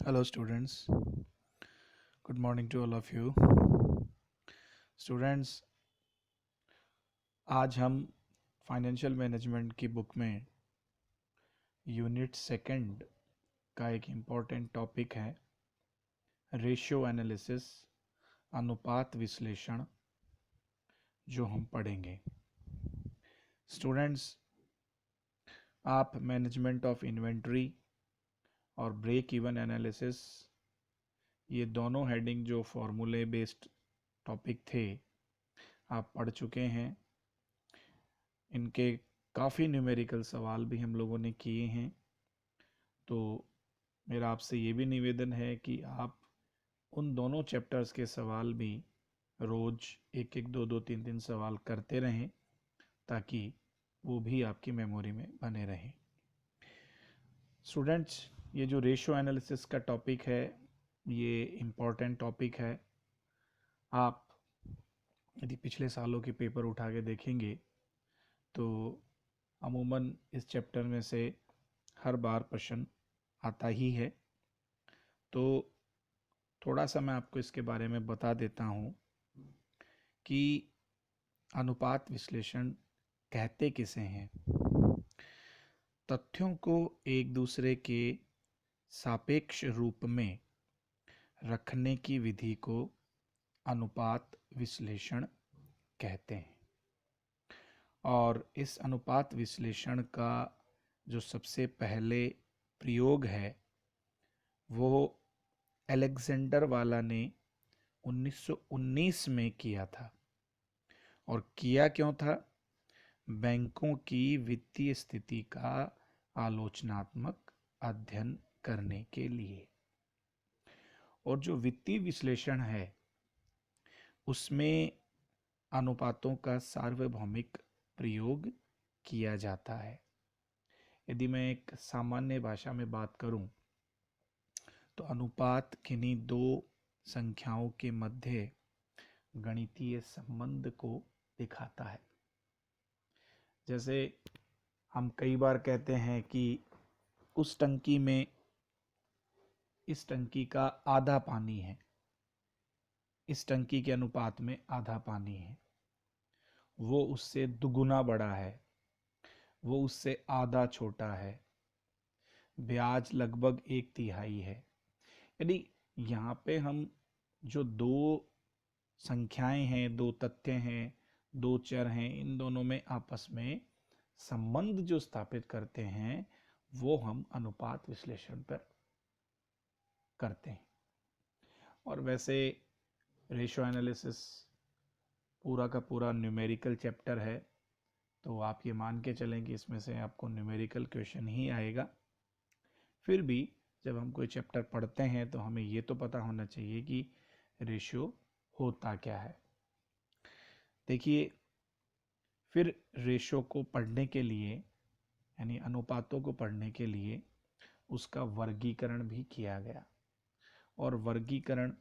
Hello, students. Good morning to all of you. Students, आज हम financial management की book में यूनिट सेकंड का एक इम्पॉर्टेंट टॉपिक है रेशियो एनालिसिस, अनुपात विश्लेषण, जो हम पढ़ेंगे। स्टूडेंट्स, आप मैनेजमेंट ऑफ इन्वेंट्री और ब्रेक इवन एनालिसिस, ये दोनों हेडिंग जो फॉर्मूले बेस्ड टॉपिक थे, आप पढ़ चुके हैं। इनके काफ़ी न्यूमेरिकल सवाल भी हम लोगों ने किए हैं। तो मेरा आपसे ये भी निवेदन है कि आप उन दोनों चैप्टर्स के सवाल भी रोज़ एक एक दो दो तीन तीन सवाल करते रहें, ताकि वो भी आपकी मेमोरी में बने रहें। स्टूडेंट्स, ये जो रेशियो एनालिसिस का टॉपिक है, ये इम्पॉर्टेंट टॉपिक है। आप यदि पिछले सालों के पेपर उठा के देखेंगे तो अमूमन इस चैप्टर में से हर बार प्रश्न आता ही है। तो थोड़ा सा मैं आपको इसके बारे में बता देता हूँ कि अनुपात विश्लेषण कहते किसे हैं। तथ्यों को एक दूसरे के सापेक्ष रूप में रखने की विधि को अनुपात विश्लेषण कहते हैं। और इस अनुपात विश्लेषण का जो सबसे पहले प्रयोग है वो अलेक्जेंडर वाला ने 1919 में किया था। और किया क्यों था? बैंकों की वित्तीय स्थिति का आलोचनात्मक अध्ययन करने के लिए। और जो वित्तीय विश्लेषण है उसमें अनुपातों का सार्वभौमिक प्रयोग किया जाता है। यदि मैं एक सामान्य भाषा में बात करूं तो अनुपात किन्हीं दो संख्याओं के मध्य गणितीय संबंध को दिखाता है। जैसे हम कई बार कहते हैं कि उस टंकी में इस टंकी का आधा पानी है, इस टंकी के अनुपात में आधा पानी है, वो उससे दुगुना बड़ा है, वो उससे आधा छोटा है, ब्याज लगभग 1/3 है। यदि यहाँ पे हम जो दो संख्याएं हैं, दो तथ्य हैं, दो चर हैं, इन दोनों में आपस में संबंध जो स्थापित करते हैं वो हम अनुपात विश्लेषण पर करते हैं। और वैसे रेशियो एनालिसिस पूरा का पूरा न्यूमेरिकल चैप्टर है, तो आप ये मान के चलें कि इसमें से आपको न्यूमेरिकल क्वेश्चन ही आएगा। फिर भी जब हम कोई चैप्टर पढ़ते हैं तो हमें ये तो पता होना चाहिए कि रेशियो होता क्या है। देखिए, फिर रेशियो को पढ़ने के लिए, यानी अनुपातों को पढ़ने के लिए, उसका वर्गीकरण भी किया गया। और वर्गीकरण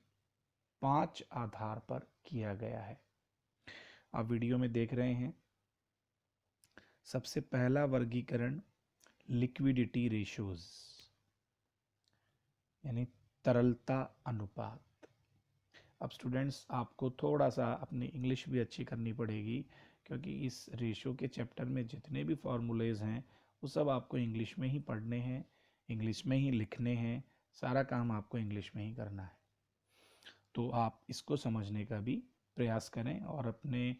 5 आधार पर किया गया है। आप वीडियो में देख रहे हैं। सबसे पहला वर्गीकरण लिक्विडिटी रेशियोज, यानी तरलता अनुपात। अब स्टूडेंट्स, आपको थोड़ा सा अपनी इंग्लिश भी अच्छी करनी पड़ेगी, क्योंकि इस रेशियो के चैप्टर में जितने भी फॉर्मूलेज हैं वो सब आपको इंग्लिश में ही पढ़ने हैं, इंग्लिश में ही लिखने हैं, सारा काम आपको इंग्लिश में ही करना है। तो आप इसको समझने का भी प्रयास करें और अपने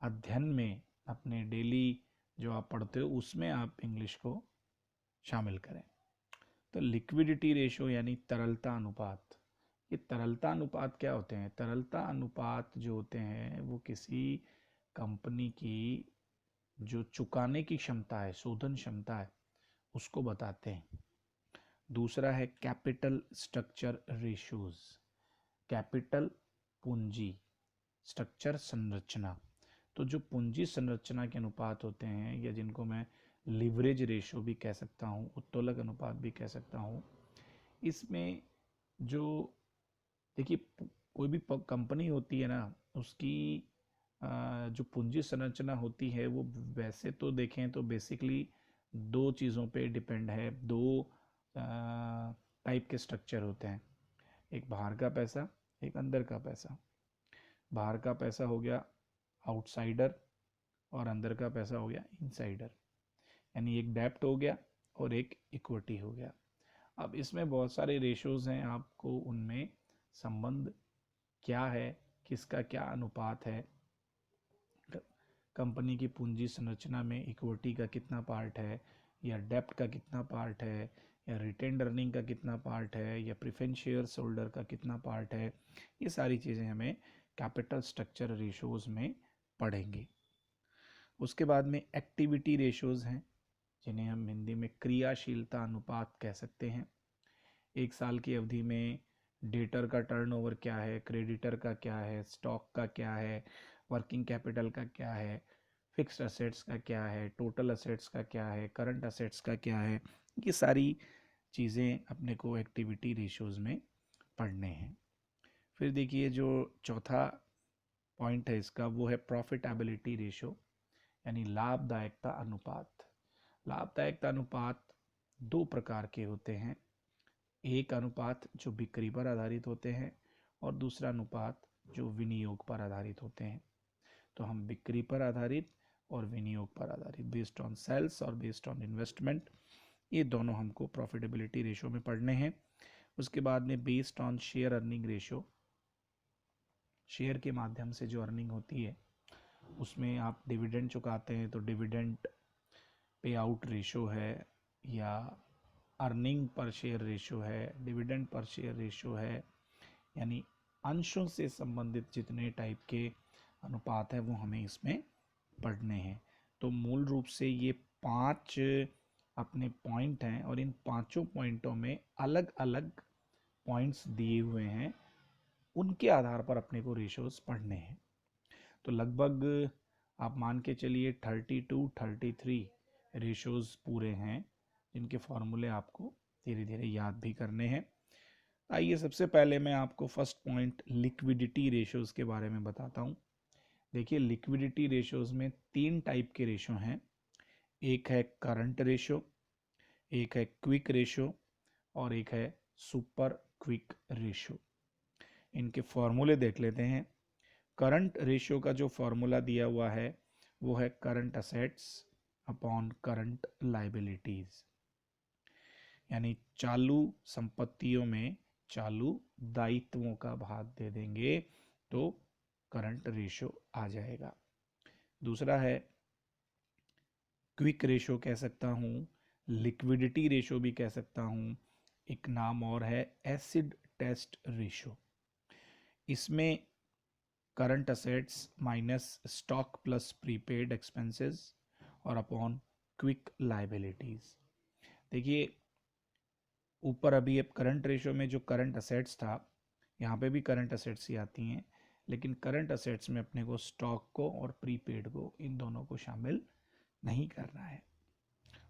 अध्ययन में, अपने डेली जो आप पढ़ते हो उसमें आप इंग्लिश को शामिल करें। तो लिक्विडिटी रेशियो यानी तरलता अनुपात। ये तरलता अनुपात क्या होते हैं? तरलता अनुपात जो होते हैं वो किसी कंपनी की जो चुकाने की क्षमता है, शोधन क्षमता है, उसको बताते हैं। दूसरा है कैपिटल स्ट्रक्चर रेशियोज। कैपिटल पूंजी, स्ट्रक्चर संरचना। तो जो पूंजी संरचना के अनुपात होते हैं, या जिनको मैं लिवरेज रेशियो भी कह सकता हूँ, उत्तोलक अनुपात भी कह सकता हूँ, इसमें जो, देखिए, कोई भी कंपनी होती है ना, उसकी जो पूंजी संरचना होती है वो वैसे तो देखें तो बेसिकली दो चीज़ों पे डिपेंड है, दो टाइप के स्ट्रक्चर होते हैं, एक बाहर का पैसा, एक अंदर का पैसा। बाहर का पैसा हो गया आउटसाइडर और अंदर का पैसा हो गया इनसाइडर, यानी एक डेब्ट हो गया और एक इक्विटी हो गया। अब इसमें बहुत सारे रेशोज हैं, आपको उनमें संबंध क्या है, किसका क्या अनुपात है, कंपनी की पूंजी संरचना में इक्विटी का कितना पार्ट है, या डेब्ट का कितना पार्ट है, या रिटेन्ड अर्निंग का कितना पार्ट है, या प्रेफरेंस शेयर्स होल्डर का कितना पार्ट है, ये सारी चीज़ें हमें कैपिटल स्ट्रक्चर रेशोज में पढ़ेंगे। उसके बाद में एक्टिविटी रेशोज हैं, जिन्हें हम हिंदी में क्रियाशीलता अनुपात कह सकते हैं। एक साल की अवधि में डेटर का टर्नओवर क्या है, क्रेडिटर का क्या है, स्टॉक का क्या है, वर्किंग कैपिटल का क्या है, फिक्स्ड असेट्स का क्या है, टोटल असेट्स का क्या है, करंट असेट्स का क्या है, ये सारी चीज़ें अपने को एक्टिविटी रेशोज में पढ़ने हैं। फिर देखिए जो चौथा पॉइंट है इसका, वो है प्रॉफिटेबिलिटी रेशो, यानी लाभदायकता अनुपात। लाभदायकता अनुपात दो प्रकार के होते हैं, एक अनुपात जो बिक्री पर आधारित होते हैं और दूसरा अनुपात जो विनियोग पर आधारित होते हैं। तो हम बिक्री पर आधारित और विनियोग पर आधारित, बेस्ड ऑन सेल्स और बेस्ड ऑन इन्वेस्टमेंट, ये दोनों हमको प्रॉफिटेबिलिटी रेशो में पढ़ने हैं। उसके बाद में based on share earning ratio, share के माध्यम से जो अर्निंग होती है उसमें आप डिविडेंड चुकाते हैं तो डिविडेंड पे आउट रेशो है, या अर्निंग पर शेयर रेशो है, डिविडेंड पर शेयर रेशो है, यानी अंशों से संबंधित जितने टाइप के अनुपात है वो हमें इसमें पढ़ने हैं। तो मूल रूप से ये 5 अपने पॉइंट हैं और इन पांचों पॉइंटों में अलग अलग पॉइंट्स दिए हुए हैं, उनके आधार पर अपने को रेशोज पढ़ने हैं। तो लगभग आप मान के चलिए 32-33 रेशोज पूरे हैं, जिनके फॉर्मूले आपको धीरे धीरे याद भी करने हैं। आइए सबसे पहले मैं आपको फर्स्ट पॉइंट लिक्विडिटी रेशोज के बारे में बताता हूँ। देखिए लिक्विडिटी रेशोज में 3 टाइप के रेशो हैं, एक है करंट रेशो, एक है क्विक रेशो और एक है सुपर क्विक रेशो। इनके फॉर्मूले देख लेते हैं। करंट रेशो का जो फॉर्मूला दिया हुआ है वो है current assets upon current liabilities, यानी चालू संपत्तियों में चालू दायित्वों का भाग दे देंगे तो करंट रेशो आ जाएगा। दूसरा है क्विक रेशो कह सकता हूँ, लिक्विडिटी रेशो भी कह सकता हूँ, एक नाम और है एसिड टेस्ट रेशो। इसमें current assets minus stock plus prepaid expenses और अपॉन क्विक लाइबिलिटीज। देखिए ऊपर अभी अब करंट रेशो में जो करंट असेट्स था, यहाँ पे भी करंट असेट्स ही आती हैं, लेकिन करंट असेट्स में अपने को स्टॉक को और प्रीपेड को, इन दोनों को शामिल नहीं करना है।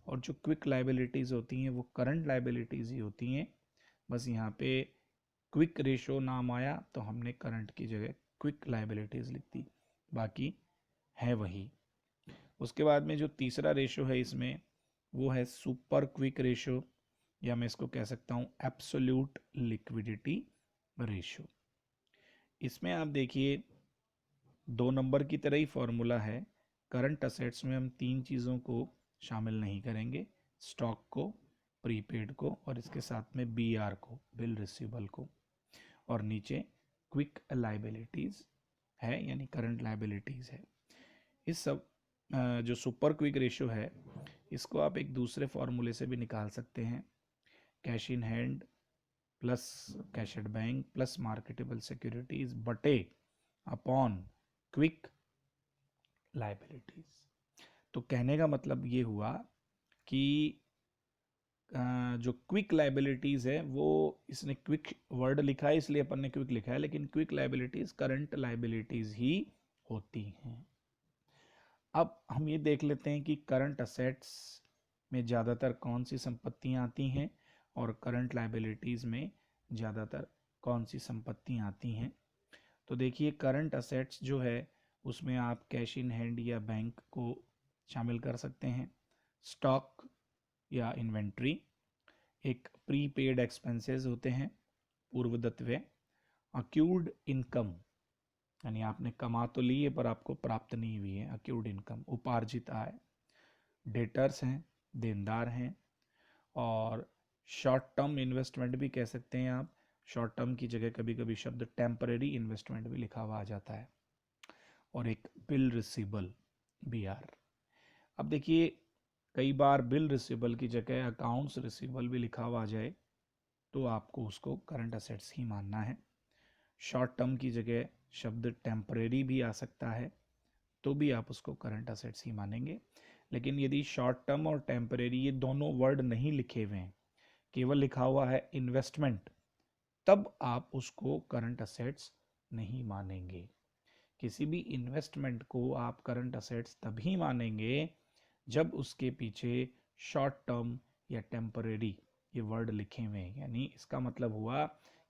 और जो क्विक लाइबिलिटीज़ होती हैं वो करंट लाइबिलिटीज़ ही होती हैं, बस यहाँ पे क्विक रेशो नाम आया तो हमने करंट की जगह क्विक लाइबिलिटीज़ लिख दी, बाकी है वही। उसके बाद में जो तीसरा रेशो है इसमें वो है सुपर क्विक रेशो, या मैं इसको कह सकता हूँ एब्सोल्यूट लिक्विडिटी रेशो। इसमें आप देखिए 2 नंबर की तरह ही फॉर्मूला है। करंट असेट्स में हम 3 चीज़ों को शामिल नहीं करेंगे, स्टॉक को, प्रीपेड को और इसके साथ में BR को, बिल रिसीवेबल को, और नीचे क्विक लाइबिलिटीज़ है यानी करंट लाइबिलिटीज़ है। इस सब जो सुपर क्विक रेशो है इसको आप एक दूसरे फॉर्मूले से भी निकाल सकते हैं, cash in hand plus cash at bank plus marketable securities बटे अपॉन क्विक लाइबिलिटीज। तो कहने का मतलब ये हुआ कि जो क्विक लाइबिलिटीज है वो, इसने क्विक वर्ड लिखा है इसलिए अपन ने क्विक लिखा है, लेकिन क्विक लाइबिलिटीज करंट लाइबिलिटीज ही होती हैं। अब हम ये देख लेते हैं कि करंट असेट्स में ज़्यादातर कौन सी संपत्तियां आती हैं और करंट लाइबिलिटीज़ में ज़्यादातर कौन सी संपत्तियां आती हैं। तो देखिए करंट असेट्स जो है उसमें आप कैश इन हैंड या बैंक को शामिल कर सकते हैं, स्टॉक या इन्वेंट्री, एक प्रीपेड एक्सपेंसेस होते हैं, पूर्वदत्त व्यय। अक्यूर्ड इनकम, यानी आपने कमा तो ली है पर आपको प्राप्त नहीं हुई है, अक्यूर्ड इनकम, उपार्जित आय। डेटर्स हैं, देनदार हैं। और शॉर्ट टर्म इन्वेस्टमेंट भी कह सकते हैं आप। शॉर्ट टर्म की जगह कभी कभी शब्द टेम्पररी इन्वेस्टमेंट भी लिखा हुआ आ जाता है। और एक बिल रिसीबल, BR। अब देखिए, कई बार बिल रिसीबल की जगह अकाउंट्स रिसीबल भी लिखा हुआ आ जाए तो आपको उसको करंट असेट्स ही मानना है। शॉर्ट टर्म की जगह शब्द टेम्परेरी भी आ सकता है तो भी आप उसको करंट असेट्स ही मानेंगे। लेकिन यदि शॉर्ट टर्म और टेम्परेरी ये दोनों वर्ड नहीं लिखे हुए हैं, केवल लिखा हुआ है इन्वेस्टमेंट, तब आप उसको करंट असेट्स नहीं मानेंगे। किसी भी इन्वेस्टमेंट को आप करंट असेट्स तभी मानेंगे जब उसके पीछे शॉर्ट टर्म या टेम्परेरी ये वर्ड लिखे हुए हैं। यानी इसका मतलब हुआ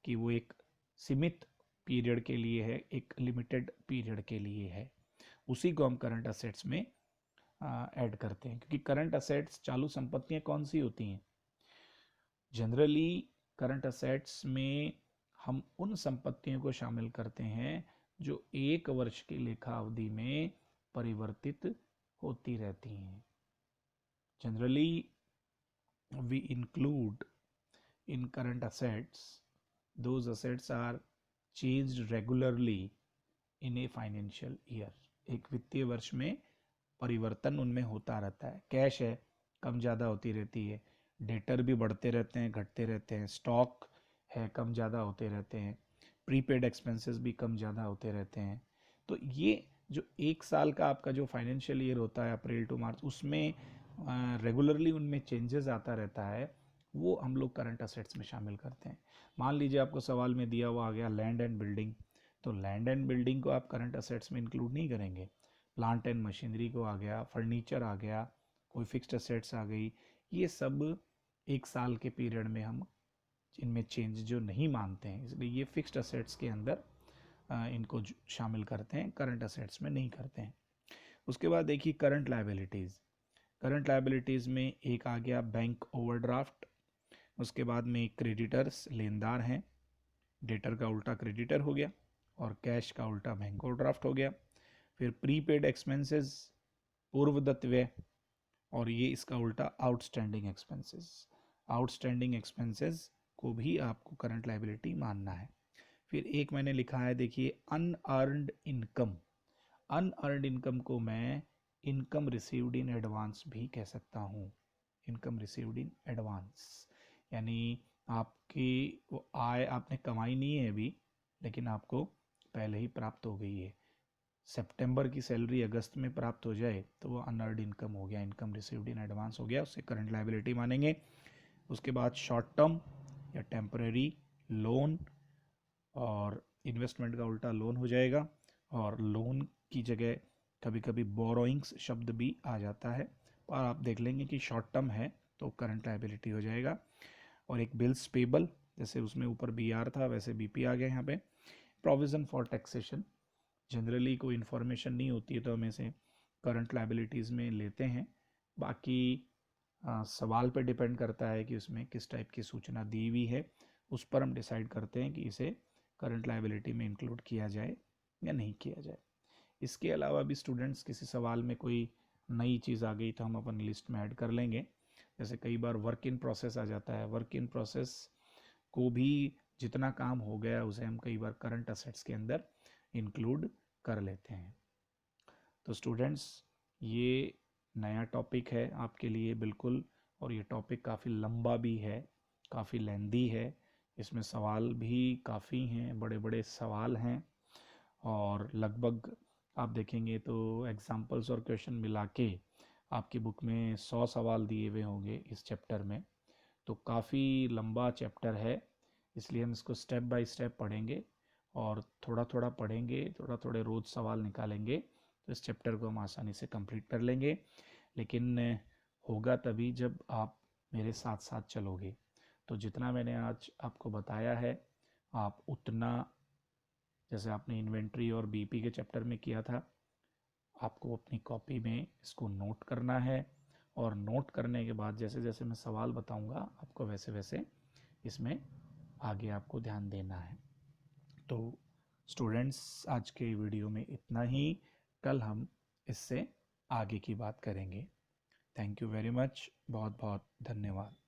कि वो एक सीमित पीरियड के लिए है, एक लिमिटेड पीरियड के लिए है, उसी को हम करंट असेट्स में ऐड करते हैं। क्योंकि करंट असेट्स, चालू संपत्तियां कौन सी होती हैं? जनरली करंट असेट्स में हम उन संपत्तियों को शामिल करते हैं जो 1 वर्ष की लेखा अवधि में परिवर्तित होती रहती हैं। Generally we include in current assets those assets are changed regularly in a financial year। एक वित्तीय वर्ष में परिवर्तन उनमें होता रहता है। कैश है, कम ज़्यादा होती रहती है। डेटर भी बढ़ते रहते हैं, घटते रहते हैं। स्टॉक है, कम ज़्यादा होते रहते हैं। प्रीपेड एक्सपेंसेस भी कम ज़्यादा होते रहते हैं। तो ये जो 1 साल का आपका जो फाइनेंशियल ईयर होता है, अप्रैल टू मार्च, उसमें रेगुलरली उनमें चेंजेस आता रहता है, वो हम लोग करंट असेट्स में शामिल करते हैं। मान लीजिए आपको सवाल में दिया हुआ आ गया लैंड एंड बिल्डिंग, तो लैंड एंड बिल्डिंग को आप करंट असेट्स में इंक्लूड नहीं करेंगे। प्लांट एंड मशीनरी को आ गया, फर्नीचर आ गया, कोई फिक्स्ड असेट्स आ गई, ये सब 1 साल के पीरियड में हम इनमें चेंज जो नहीं मानते हैं, इसलिए ये फिक्स्ड असेट्स के अंदर इनको शामिल करते हैं, करंट असेट्स में नहीं करते हैं। उसके बाद देखिए करंट लायबिलिटीज़। करंट लायबिलिटीज़ में एक आ गया बैंक ओवरड्राफ्ट। उसके बाद में क्रेडिटर्स, लेनदार हैं। डेटर का उल्टा क्रेडिटर हो गया और कैश का उल्टा बैंक ओवरड्राफ्ट हो गया। फिर प्रीपेड एक्सपेंसेस, पूर्वदत्त व्यय, और ये इसका उल्टा आउटस्टैंडिंग एक्सपेंसेस। आउटस्टैंडिंग एक्सपेंसेस को भी आपको करंट लायबिलिटी मानना है। फिर एक मैंने लिखा है, देखिए अनअर्न्ड इनकम। अनअर्न्ड इनकम को मैं इनकम रिसीव्ड इन एडवांस भी कह सकता हूँ। इनकम रिसीव्ड इन एडवांस, यानी आपकी वो आय आपने कमाई नहीं है अभी, लेकिन आपको पहले ही प्राप्त हो गई है। सितंबर की सैलरी अगस्त में प्राप्त हो जाए तो वो अनअर्न्ड इनकम हो गया, इनकम रिसीव्ड इन एडवांस हो गया, उससे करंट लायबिलिटी मानेंगे। उसके बाद शॉर्ट टर्म या टेम्परेरी लोन, और इन्वेस्टमेंट का उल्टा लोन हो जाएगा। और लोन की जगह कभी कभी बोरोइंग्स शब्द भी आ जाता है, पर आप देख लेंगे कि शॉर्ट टर्म है तो करंट लायबिलिटी हो जाएगा। और एक बिल्स पेबल, जैसे उसमें ऊपर BR था वैसे BP आ गया यहाँ पे। प्रोविज़न फॉर टैक्सेशन, जनरली कोई इन्फॉर्मेशन नहीं होती है तो हम इसे करंट लायबिलिटीज़ में लेते हैं। बाकी सवाल पे डिपेंड करता है कि उसमें किस टाइप की सूचना दी हुई है, उस पर हम डिसाइड करते हैं कि इसे करंट लायबिलिटी में इंक्लूड किया जाए या नहीं किया जाए। इसके अलावा भी स्टूडेंट्स किसी सवाल में कोई नई चीज़ आ गई तो हम अपनी लिस्ट में ऐड कर लेंगे। जैसे कई बार वर्क इन प्रोसेस आ जाता है, वर्क इन प्रोसेस को भी जितना काम हो गया उसे हम कई बार करंट असेट्स के अंदर इंक्लूड कर लेते हैं। तो स्टूडेंट्स, ये नया टॉपिक है आपके लिए बिल्कुल, और ये टॉपिक काफ़ी लंबा भी है, काफ़ी लेंदी है। इसमें सवाल भी काफ़ी हैं, बड़े बड़े सवाल हैं, और लगभग आप देखेंगे तो एग्जाम्पल्स और क्वेश्चन मिला के आपकी बुक में 100 सवाल दिए हुए होंगे इस चैप्टर में। तो काफ़ी लंबा चैप्टर है, इसलिए हम इसको स्टेप बाय स्टेप पढ़ेंगे और थोड़ा थोड़ा पढ़ेंगे, थोड़ा थोड़े रोज़ सवाल निकालेंगे, तो इस चैप्टर को हम आसानी से कंप्लीट कर लेंगे। लेकिन होगा तभी जब आप मेरे साथ साथ चलोगे। तो जितना मैंने आज आपको बताया है, आप उतना, जैसे आपने इन्वेंट्री और BP के चैप्टर में किया था, आपको अपनी कॉपी में इसको नोट करना है और नोट करने के बाद जैसे जैसे मैं सवाल बताऊंगा आपको वैसे वैसे इसमें आगे आपको ध्यान देना है। तो स्टूडेंट्स, आज के वीडियो में इतना ही। कल हम इससे आगे की बात करेंगे। Thank you very much. बहुत बहुत धन्यवाद।